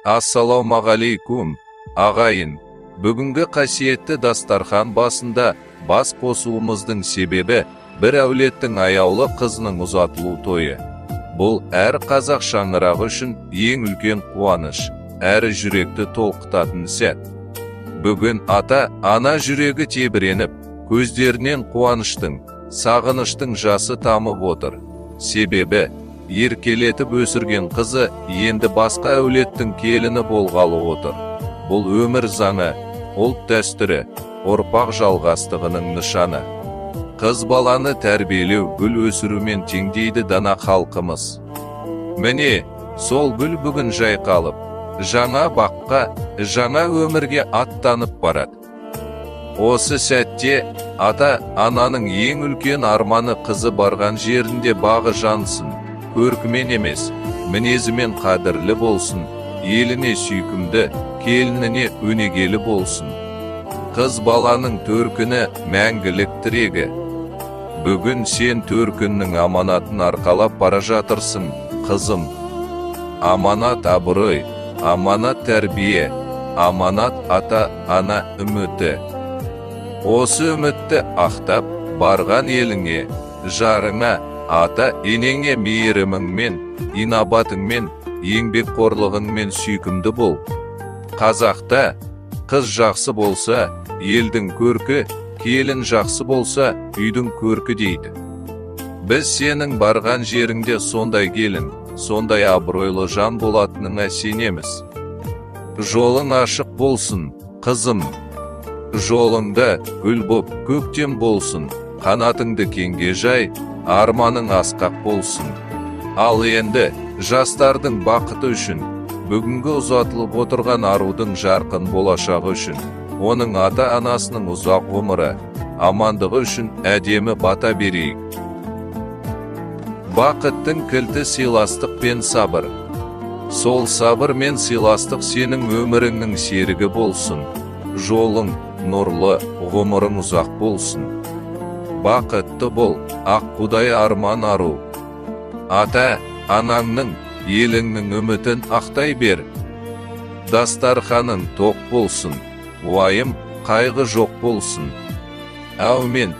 Ассалаумағалейкум, ағайын. Бүгінгі қасиетті дастархан басында бас қосуымыздың себебі бір әулеттің аяулы қызының ұзатылу тойы. Бұл әр қазақ шаңырағы үшін ең үлкен қуаныш, әрі жүректі толқытатын сәт. Бүгін ата-ана жүрегі тебіреніп, көздерінен қуаныштың, сағыныштың жасы тамып отыр. Себебі еркелетіп өсірген қызы енді басқа әулеттің келіні болғалы отыр. Бұл өмір заңы, ұлт дәстүрі, ұрпақ жалғастығының нышаны. Қыз баланы тәрбиелеу, гүл өсірумен теңдейді дана халқымыз. Міне, сол гүл бүгін жайқалып, жаңа баққа, жаңа өмірге аттанып барады. Осы сәтте ата-ананың ең үлкен арманы қызы барған жерінде бағы жансын, көркімен емес, мінезімен қадірлі болсын, еліне сүйкімді, келініне өнегелі болсын. Қыз баланың төркіні мәңгілік тірегі. Бүгін сен төркіннің аманатын арқалап бара жатырсың, қызым. Аманат абырой, аманат тәрбие, аманат ата-ана үміті. Осы үмітті ақтап барған еліңе, жарыңа, ата-енеңе мейіріміңмен, инабатыңмен, еңбекқорлығыңмен сүйкімді бол. Қазақта қыз жақсы болса, елдің көркі, келін жақсы болса, үйдің көркі дейді. Біз сенің барған жеріңде сондай келін, сондай абыройлы жан болатыныңа сенеміз. Жолың ашық болсын, қызым. Жолыңда гүл боп көктем болсын, қанатыңды кеңге жай, арманың асқақ болсын. Ал енді жастардың бақыты үшін, бүгінгі ұзатылып отырған арудың жарқын болашағы үшін, оның ата-анасының ұзақ ғұмыры, амандығы үшін әдемі бата берейік. Бақыттың кілті сыйластық пен сабыр. Сол сабыр мен сыйластық сенің өміріңнің серігі болсын. Жолың нұрлы, ғұмырың ұзақ болсын. Бақытты бол, ақ құдай арман ару. Ата-анаңның, еліңнің үмітін ақтай бер. Дастарханың тоқ болсын, уайым, қайғы жоқ болсын. Әумин.